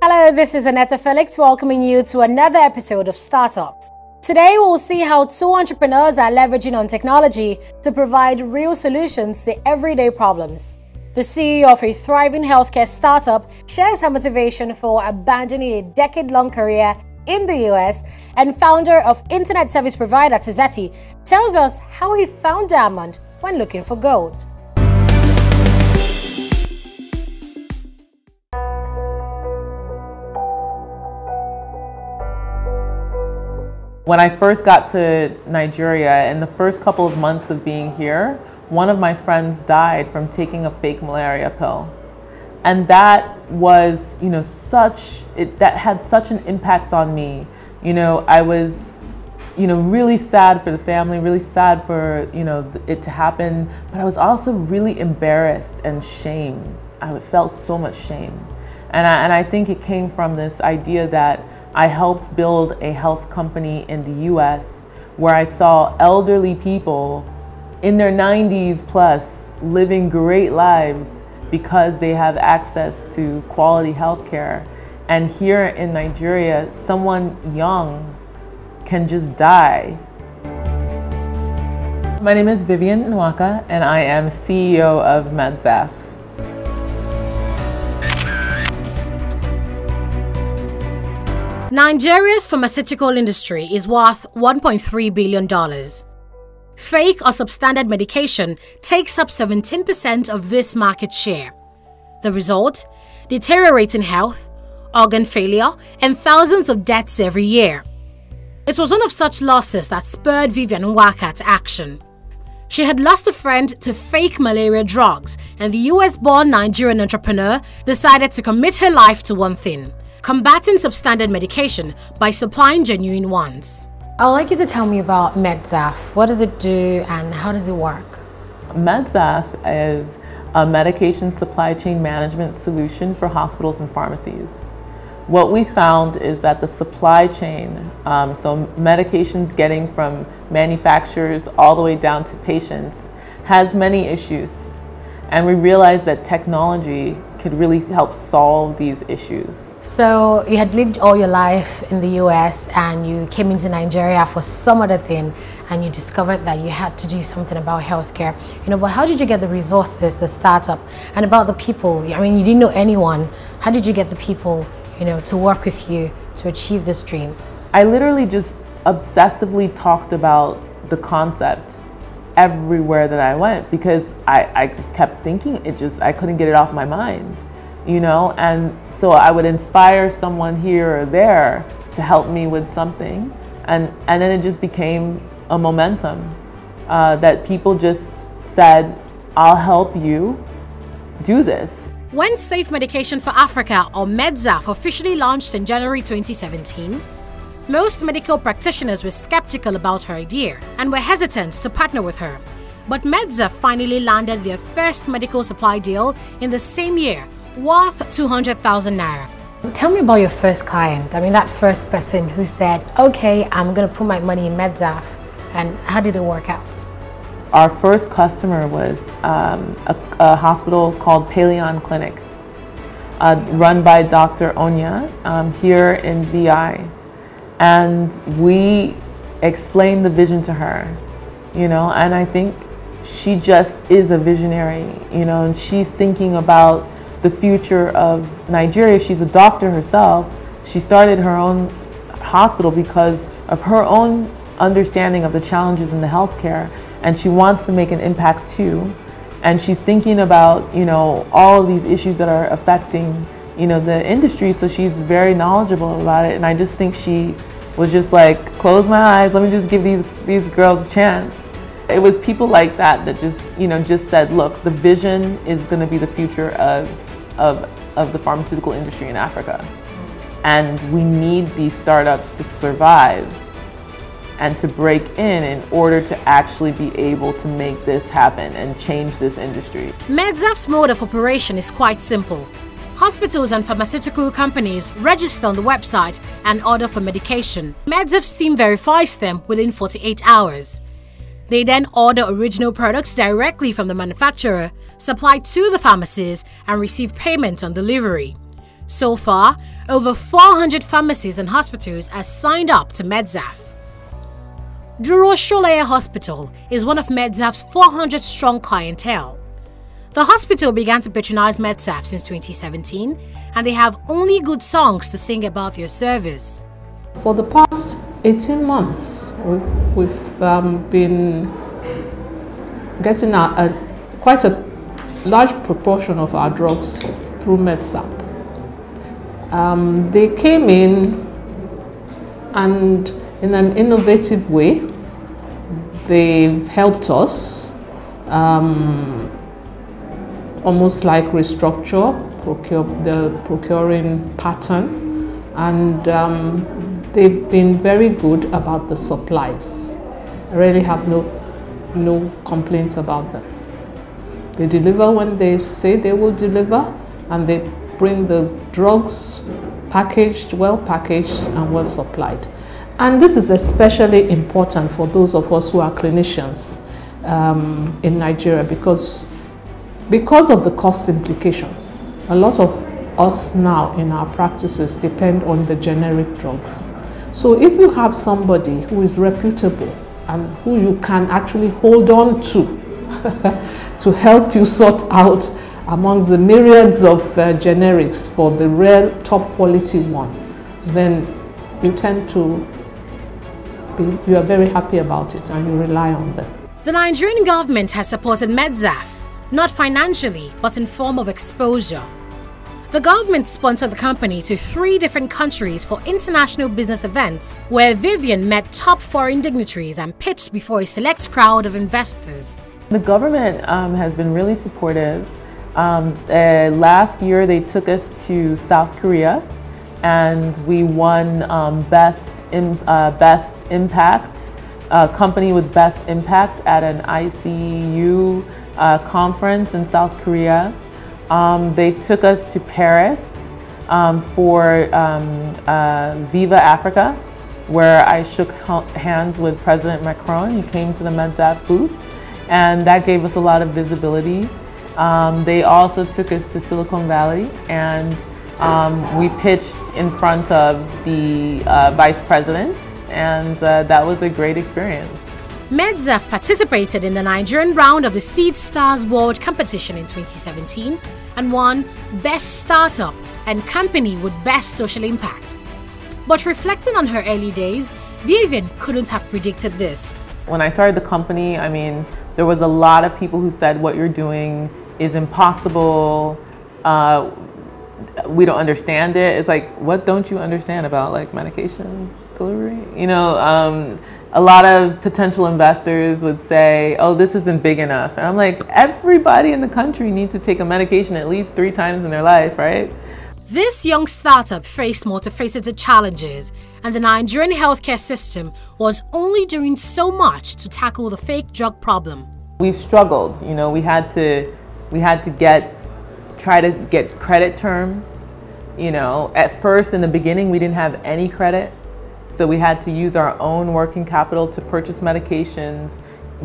Hello, this is Aneta Felix welcoming you to another episode of Startups. Today we'll see how two entrepreneurs are leveraging on technology to provide real solutions to everyday problems. The CEO of a thriving healthcare startup shares her motivation for abandoning a decade-long career in the US, and founder of internet service provider Tizeti tells us how he found diamond when looking for gold. When I first got to Nigeria, in the first couple of months of being here, one of my friends died from taking a fake malaria pill. And that was, that had such an impact on me. I was, really sad for the family, really sad for, it to happen, but I was also really embarrassed and shamed. I felt so much shame. And I think it came from this idea that I helped build a health company in the US where I saw elderly people in their 90s plus living great lives because they have access to quality health care. And here in Nigeria, someone young can just die. My name is Vivian Nwakah and I am CEO of MEDSAF. Nigeria's pharmaceutical industry is worth $1.3 billion. Fake or substandard medication takes up 17% of this market share. The result? Deteriorating health, organ failure, and thousands of deaths every year. It was one of such losses that spurred Vivian Nwakah to action. She had lost a friend to fake malaria drugs, and the US-born Nigerian entrepreneur decided to commit her life to one thing: combating substandard medication by supplying genuine ones. I'd like you to tell me about MEDSAF. What does it do and how does it work? MEDSAF is a medication supply chain management solution for hospitals and pharmacies. What we found is that the supply chain, so medications getting from manufacturers all the way down to patients, has many issues. And we realized that technology could really help solve these issues. So you had lived all your life in the US and you came into Nigeria for some other thing and you discovered that you had to do something about healthcare. But how did you get the resources, the startup, and about the people? I mean, you didn't know anyone. How did you get the people, to work with you to achieve this dream? I literally just obsessively talked about the concept everywhere that I went because I just kept thinking I couldn't get it off my mind. And so I would inspire someone here or there to help me with something, and then it just became a momentum that people just said, I'll help you do this. When Safe Medication for Africa, or MEDSAF, officially launched in January 2017, most medical practitioners were skeptical about her idea and were hesitant to partner with her. But MEDSAF finally landed their first medical supply deal in the same year, worth 200,000 naira. Tell me about your first client. I mean, that first person who said, okay, I'm going to put my money in MEDSAF. And how did it work out? Our first customer was a hospital called Paleon Clinic, run by Dr. Onya here in VI. And we explained the vision to her, and I think she just is a visionary, and she's thinking about the future of Nigeria. She's a doctor herself. She started her own hospital because of her own understanding of the challenges in the healthcare, and she wants to make an impact too. And she's thinking about, all of these issues that are affecting, the industry, so she's very knowledgeable about it. And I just think she was just like, close my eyes, let me just give these girls a chance. It was people like that just said, look, the vision is going to be the future of the pharmaceutical industry in Africa. And we need these startups to survive and to break in order to actually be able to make this happen and change this industry. MEDSAF's mode of operation is quite simple. Hospitals and pharmaceutical companies register on the website and order for medication. MEDSAF's team verifies them within 48 hours. They then order original products directly from the manufacturer, supply to the pharmacies, and receive payment on delivery. So far, over 400 pharmacies and hospitals are signed up to MEDSAF. Duro Sholaya Hospital is one of MEDSAF's 400-strong clientele. The hospital began to patronize MEDSAF since 2017, and they have only good songs to sing about their service. For the past 18 months, we've been getting quite a large proportion of our drugs through MEDSAF. They came in, and in an innovative way, they've helped us almost like restructure the procuring pattern, and they've been very good about the supplies. I really have no complaints about them. They deliver when they say they will deliver, and they bring the drugs packaged, well packaged and well supplied. And this is especially important for those of us who are clinicians in Nigeria because of the cost implications. A lot of us now in our practices depend on the generic drugs. So if you have somebody who is reputable and who you can actually hold on to to help you sort out among the myriads of generics for the real top quality one, then you tend to you are very happy about it and you rely on them. The Nigerian government has supported MEDSAF, not financially, but in form of exposure. The government sponsored the company to 3 different countries for international business events, where Vivian met top foreign dignitaries and pitched before a select crowd of investors. The government has been really supportive. Last year they took us to South Korea and we won Best Impact, company with Best Impact at an ICU conference in South Korea. They took us to Paris for Viva Africa, where I shook hands with President Macron. He came to the MEDSAF booth, and that gave us a lot of visibility. They also took us to Silicon Valley, and we pitched in front of the Vice President, and that was a great experience. MEDSAF participated in the Nigerian round of the Seed Stars World Competition in 2017 and won Best Startup and Company with Best Social Impact. But reflecting on her early days, Vivian couldn't have predicted this. When I started the company, I mean, there was a lot of people who said what you're doing is impossible. We don't understand it. It's like, what don't you understand about like medication delivery? You know, a lot of potential investors would say, oh, this isn't big enough. And I'm like, everybody in the country needs to take a medication at least 3 times in their life, right? This young startup faced multifaceted challenges, and the Nigerian healthcare system was only doing so much to tackle the fake drug problem. We've struggled, you know, we had to try to get credit terms. You know, at first in the beginning, we didn't have any credit. So we had to use our own working capital to purchase medications,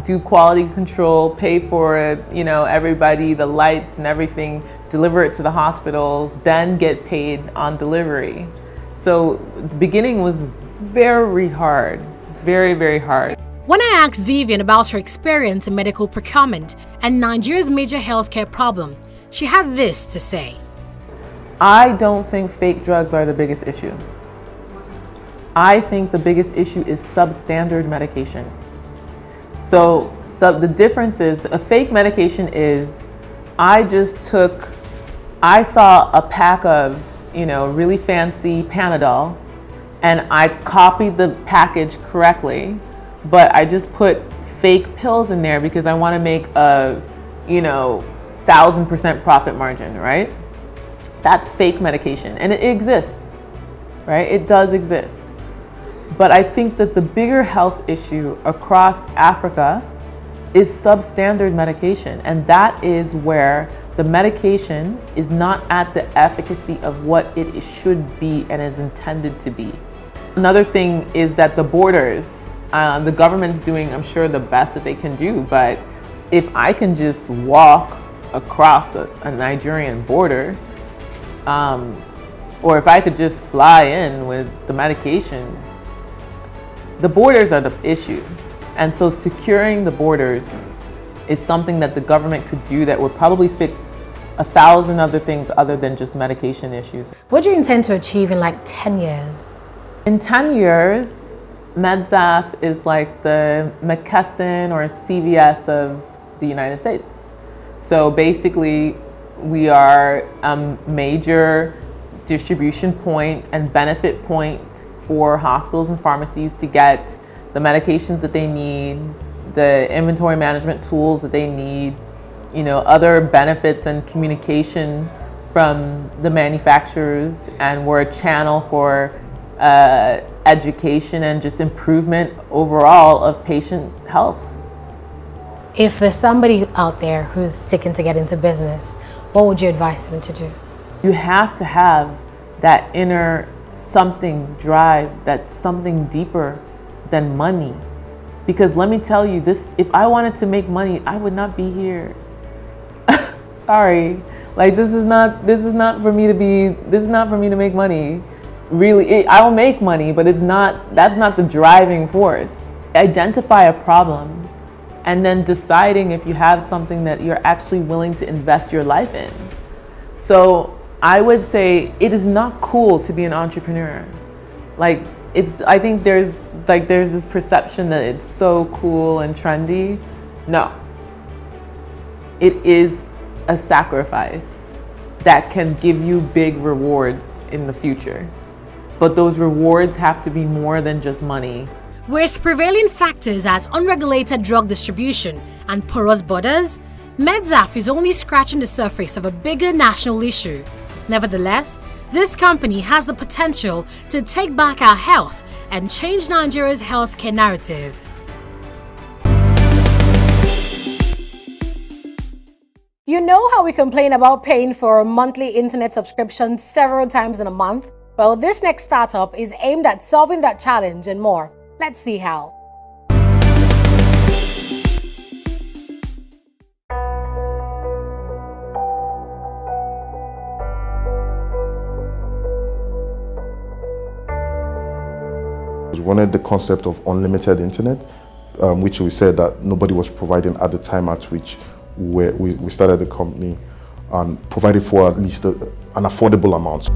do quality control, pay for it, you know, everybody, the lights and everything, deliver it to the hospitals, then get paid on delivery. So the beginning was very hard, very, very hard. When I asked Vivian about her experience in medical procurement and Nigeria's major healthcare problem, she had this to say. I don't think fake drugs are the biggest issue. I think the biggest issue is substandard medication. So the difference is, a fake medication is, I saw a pack of, you know, really fancy Panadol, and I copied the package correctly, but I just put fake pills in there because I want to make a, you know, 1000% profit margin, right? That's fake medication, and it exists, right? It does exist. But I think that the bigger health issue across Africa is substandard medication, and that is where the medication is not at the efficacy of what it should be and is intended to be. Another thing is that the borders, the government's doing, I'm sure, the best that they can do, but if I can just walk across a Nigerian border, or if I could just fly in with the medication. The borders are the issue. And so securing the borders is something that the government could do that would probably fix 1,000 other things other than just medication issues. What do you intend to achieve in like 10 years? In 10 years, MEDSAF is like the McKesson or CVS of the United States. So basically, we are a major distribution point and benefit point for hospitals and pharmacies to get the medications that they need, the inventory management tools that they need, you know, other benefits and communication from the manufacturers, and we're a channel for education and just improvement overall of patient health. If there's somebody out there who's seeking to get into business, what would you advise them to do? You have to have that inner something drive, that's something deeper than money. Because let me tell you this, if I wanted to make money, I would not be here. Sorry. Like this is not for me to make money. Really, I'll make money, but that's not the driving force. Identify a problem and then deciding if you have something that you're actually willing to invest your life in. So I would say it is not cool to be an entrepreneur. Like I think there's this perception that it's so cool and trendy. No. It is a sacrifice that can give you big rewards in the future. But those rewards have to be more than just money. With prevailing factors as unregulated drug distribution and porous borders, MEDSAF is only scratching the surface of a bigger national issue. Nevertheless, this company has the potential to take back our health and change Nigeria's healthcare narrative. You know how we complain about paying for a monthly internet subscription several times in a month? Well, this next startup is aimed at solving that challenge and more. Let's see how. We wanted the concept of unlimited internet, which we said that nobody was providing at the time at which we started the company, and provided for at least an affordable amount.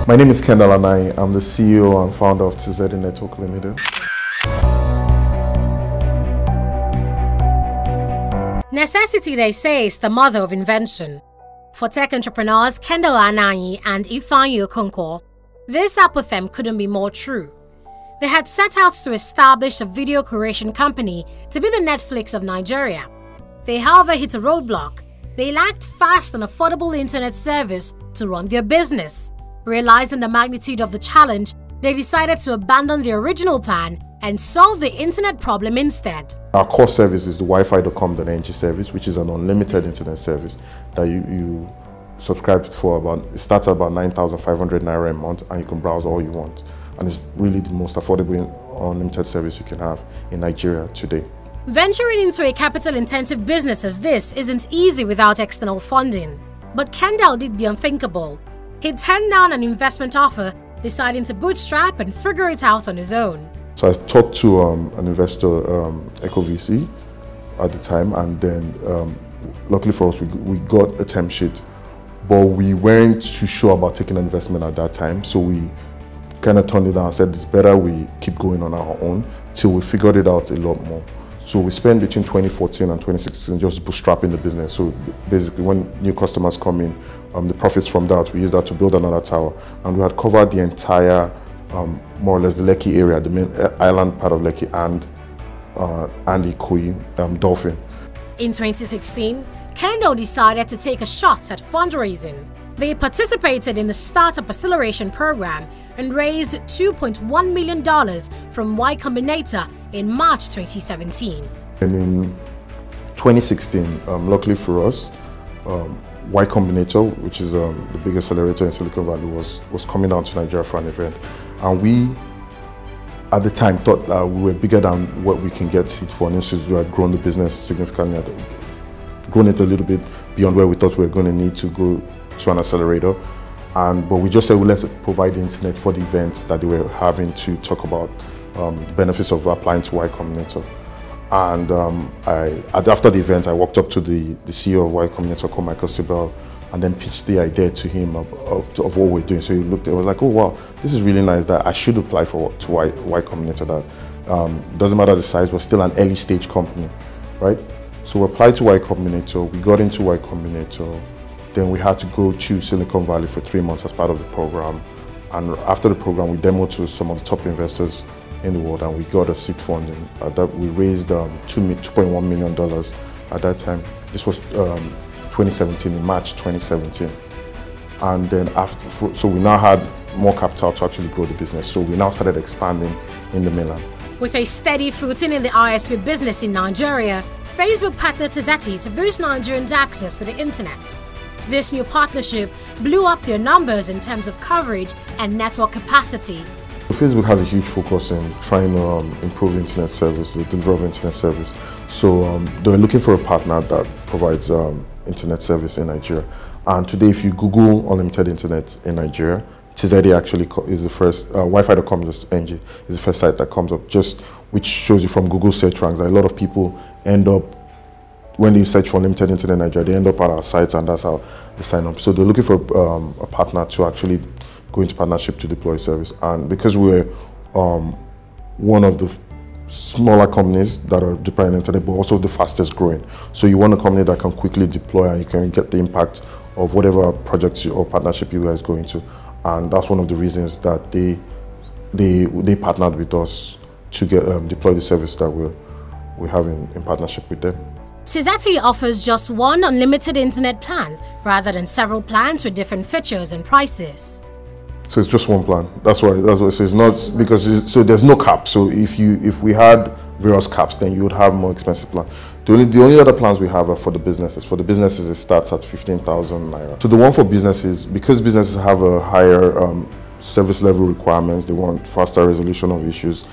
My name is Kendall Ananyi. I'm the CEO and founder of Tizeti Network Limited. Necessity, they say, is the mother of invention. For tech entrepreneurs Kendall Ananyi and Vivian Nwakah, this apothegm couldn't be more true. They had set out to establish a video curation company to be the Netflix of Nigeria. They, however, hit a roadblock. They lacked fast and affordable internet service to run their business. Realizing the magnitude of the challenge, they decided to abandon the original plan and solve the internet problem instead. Our core service is the Wi-Fi.com.ng service, which is an unlimited internet service that you subscribe for it starts at about 9,500 Naira a month, and you can browse all you want. And it's really the most affordable unlimited service you can have in Nigeria today. Venturing into a capital-intensive business as this isn't easy without external funding. But Kendall did the unthinkable. He turned down an investment offer, deciding to bootstrap and figure it out on his own. So I talked to an investor, EcoVC, at the time, and then luckily for us, we got a term sheet, but we weren't too sure about taking an investment at that time. So we kind of turned it down and said it's better we keep going on our own till we figured it out a lot more. So we spent between 2014 and 2016 just bootstrapping the business. So basically when new customers come in, the profits from that, we use that to build another tower. And we had covered the entire, more or less the Lekki area, the main island part of Lekki and Ikoyi, Dolphin. In 2016, Kendall decided to take a shot at fundraising. They participated in the Startup Acceleration Program and raised $2.1 million from Y Combinator in March 2017. And in 2016, luckily for us, Y Combinator, which is the biggest accelerator in Silicon Valley, was coming down to Nigeria for an event. And we at the time thought that we were bigger than what we can get seed funding, so we had grown the business significantly, grown it a little bit beyond where we thought we were going to need to go to an accelerator. But we just said, well, let's provide the internet for the events that they were having to talk about the benefits of applying to Y Combinator. And after the event, I walked up to the CEO of Y Combinator, called Michael Sibel, and then pitched the idea to him of what we're doing. So he looked, I was like, oh wow, this is really nice, that I should apply to Y Combinator. That doesn't matter the size, we're still an early stage company, right? So we applied to Y Combinator, we got into Y Combinator, then we had to go to Silicon Valley for 3 months as part of the program. And after the program, we demoed to some of the top investors in the world, and we got a seed funding. We raised $2.1 million at that time. This was 2017, in March 2017. And then so we now had more capital to actually grow the business. So we now started expanding in the mainland. With a steady footing in the ISP business in Nigeria, Facebook partnered Tizeti to boost Nigerians' access to the internet. This new partnership blew up their numbers in terms of coverage and network capacity. Facebook has a huge focus in trying to improve internet service, the delivery of internet service. So they're looking for a partner that provides internet service in Nigeria. And today, if you Google unlimited internet in Nigeria, Tizeti actually is the first, Wi-Fi.com is the first site that comes up, which shows you from Google search ranks that a lot of people end up, when they search for unlimited internet in Nigeria, they end up at our sites, and that's how they sign up. So they're looking for a partner to actually go into partnership to deploy service. And because we're one of the smaller companies that are deploying internet, but also the fastest growing. So you want a company that can quickly deploy and you can get the impact of whatever project or partnership you guys go into. And that's one of the reasons that they partnered with us to get deploy the service that we have in partnership with them. Tizeti offers just one unlimited internet plan rather than several plans with different features and prices. So it's just one plan. That's why. So it's not because so there's no cap. So if we had various caps, then you would have more expensive plan. The only other plans we have are for the businesses. For the businesses, it starts at 15,000 naira. So the one for businesses, because businesses have a higher service level requirements, they want faster resolution of issues.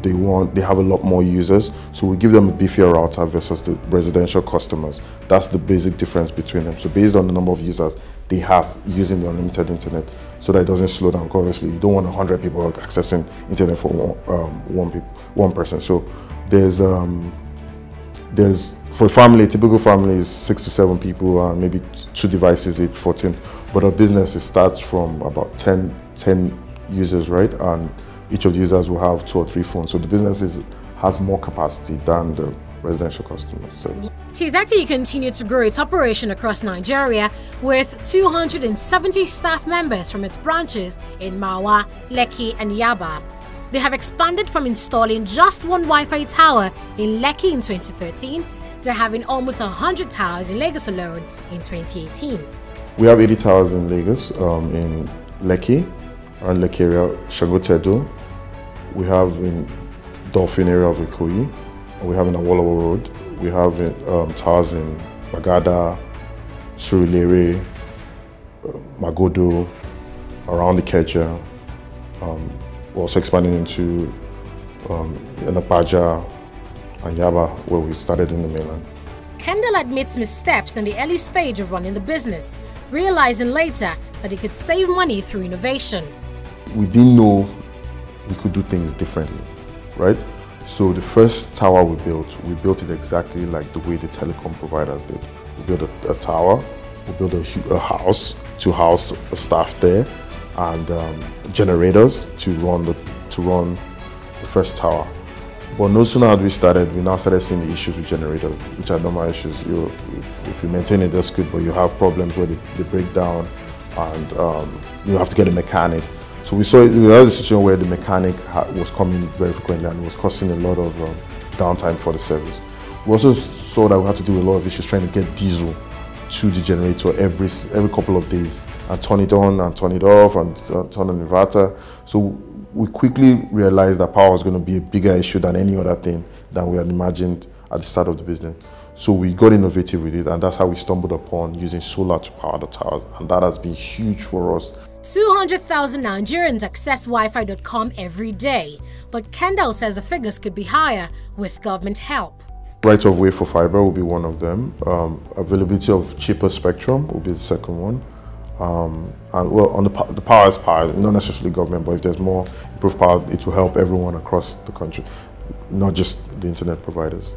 They have a lot more users, so we give them a beefier router versus the residential customers. That's the basic difference between them. So based on the number of users they have using the unlimited internet, so that it doesn't slow down. Obviously, you don't want 100 people accessing internet for one person. So there's for a family, a typical family is 6 to 7 people, and maybe 2 devices each, 14. But a business, it starts from about 10 users, right? And each of the users will have 2 or 3 phones. So the business has more capacity than the residential customers. So. Tizeti continued to grow its operation across Nigeria with 270 staff members from its branches in Marwa, Lekki and Yaba. They have expanded from installing just one Wi-Fi tower in Lekki in 2013 to having almost 100 towers in Lagos alone in 2018. We have 80 towers in Lagos, in Lekki, around Lekki area, Shangotedo. We have in Dolphin area of Ikoyi. We have in Awolowo Road. We have towers in Bagada, Surulere, Magodo, around the Ikeja. We're also expanding into Enapaja and Yaba, where we started in the mainland. Kendall admits missteps in the early stage of running the business, realizing later that he could save money through innovation. We didn't know we could do things differently, right? So the first tower we built it exactly like the way the telecom providers did. We built a tower, we built a house to house staff there, and generators to run the first tower. But no sooner had we started, we now started seeing the issues with generators, which are normal issues. If you maintain it, that's good, but you have problems where they break down, and you have to get a mechanic. So we had a situation where the mechanic was coming very frequently, and it was causing a lot of downtime for the service. We also saw that we had to deal with a lot of issues trying to get diesel to the generator every couple of days, and turn it on and turn it off, and turn on the inverter. So we quickly realized that power was going to be a bigger issue than any other thing than we had imagined at the start of the business. So we got innovative with it, and that's how we stumbled upon using solar to power the towers, and that has been huge for us. 200,000 Nigerians access Wi-Fi.com every day, but Kendall says the figures could be higher with government help. Right of way for fiber will be one of them. Availability of cheaper spectrum will be the second one. And well, on the power is power, not necessarily government, but if there's more improved power, it will help everyone across the country, not just the internet providers.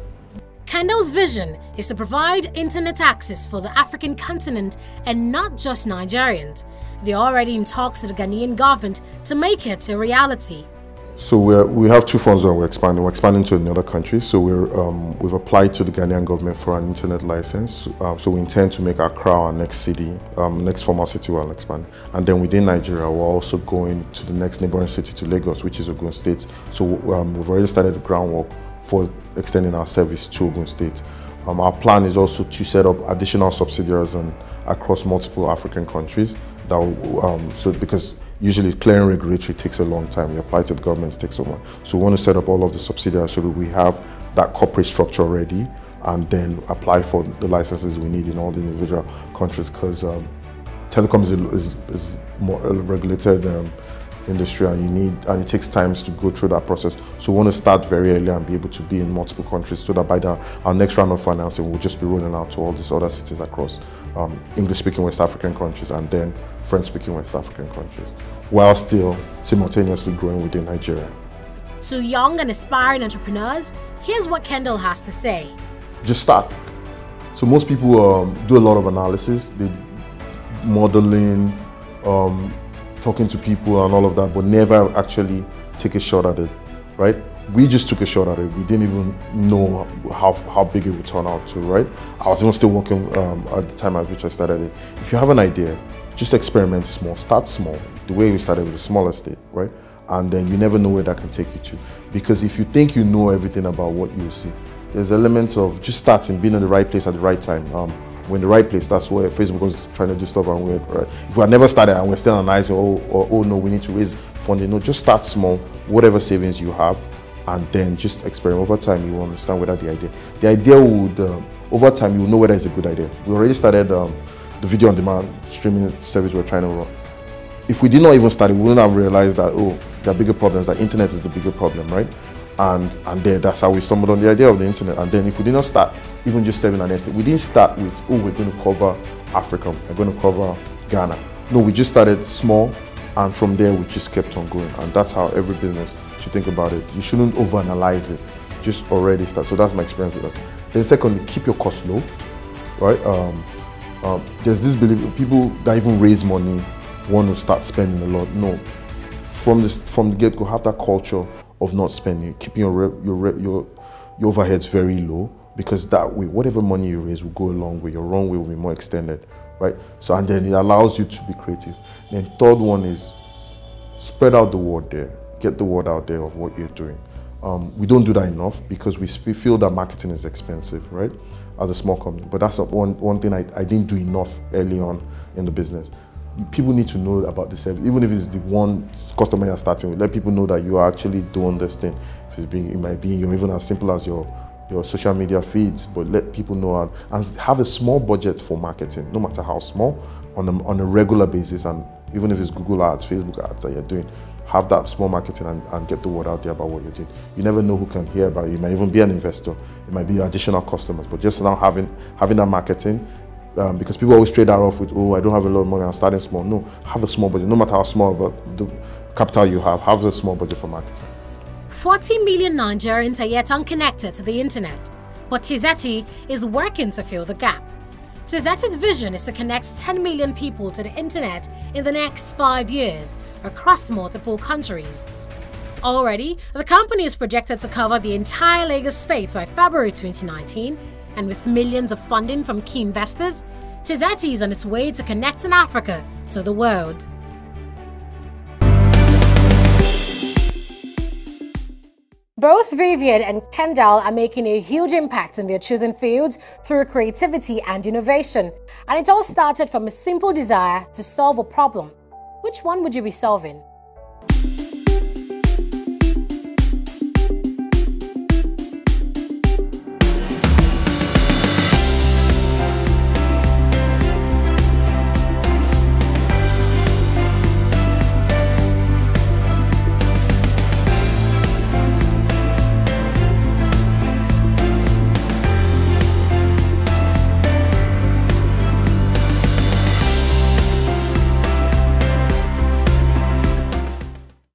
Kendall's vision is to provide internet access for the African continent and not just Nigerians. They're already in talks with the Ghanaian government to make it a reality. So we have two funds that we're expanding. We're expanding to another country. So we've applied to the Ghanaian government for an internet license. So we intend to make Accra our next city, next formal city we'll expand. And then within Nigeria, we're also going to the next neighboring city to Lagos, which is Ogun State. So we've already started the groundwork for extending our service to Ogun State. Our plan is also to set up additional subsidiaries across multiple African countries. That will, because usually clearing regulatory takes a long time. You apply to the government, it takes a while. So we want to set up all of the subsidiaries so that we have that corporate structure ready and then apply for the licenses we need in all the individual countries, because telecom is more regulated industry, and it takes time to go through that process. So we want to start very early and be able to be in multiple countries so that by our next round of financing, we'll just be rolling out to all these other cities across English-speaking West African countries and then French-speaking West African countries, while still simultaneously growing within Nigeria. To young and aspiring entrepreneurs, here's what Kendall has to say. Just start. So most people do a lot of analysis, they modeling, talking to people and all of that, but never actually take a shot at it, right? We just took a shot at it. We didn't even know how big it would turn out to, right? I was even still working at the time at which I started it. If you have an idea, just experiment small, start small. The way we started with a small estate, right? And then you never know where that can take you to. Because if you think you know everything about what you see, there's elements of just starting, being in the right place at the right time. We're in the right place, that's where Facebook was trying to do stuff, and if we had never started and we're still analyzing, oh no, we need to raise funding. No, just start small, whatever savings you have, and then just experiment. Over time, you will understand whether the idea would, over time, you will know whether it's a good idea. We already started the video on demand streaming service we're trying to run. If we did not even start it, we wouldn't have realized that, oh, there are bigger problems, that internet is the bigger problem, right? And then that's how we stumbled on the idea of the internet. And then if we did not start even just serving an estate, we didn't start with, oh, we're going to cover Africa, we're going to cover Ghana. No, we just started small, and from there we just kept on going. And that's how every business should think about it. You shouldn't overanalyze it, just already start. So that's my experience with that. Then secondly, keep your costs low, right? There's this belief, people that even raise money want to start spending a lot. No, from the get-go, have that culture of not spending, keeping your overheads very low, because that way, whatever money you raise will go a long way. Your runway will be more extended, right? So, and then it allows you to be creative. Then third one is spread out the word there. Get the word out there of what you're doing. We don't do that enough because we feel that marketing is expensive, right? As a small company, but that's one thing I didn't do enough early on in the business. People need to know about the service, even if it's the one customer you're starting with. Let people know that you are actually doing this thing. It might be even as simple as your social media feeds, but let people know and have a small budget for marketing, no matter how small, on a regular basis. And even if it's Google ads, Facebook ads that you're doing, have that small marketing and get the word out there about what you're doing. You never know who can hear about it. You might even be an investor. It might be additional customers, but just now having that marketing. Because people always trade that off with, oh, I don't have a lot of money, I'm starting small. No, have a small budget, no matter how small, but the capital you have a small budget for marketing. 40 million Nigerians are yet unconnected to the internet, but Tizeti is working to fill the gap. Tizeti's vision is to connect 10 million people to the internet in the next 5 years across multiple countries. Already, the company is projected to cover the entire Lagos state by February 2019, and with millions of funding from key investors, Tizeti is on its way to connecting Africa to the world. Both Vivian and Kendall are making a huge impact in their chosen fields through creativity and innovation. And it all started from a simple desire to solve a problem. Which one would you be solving?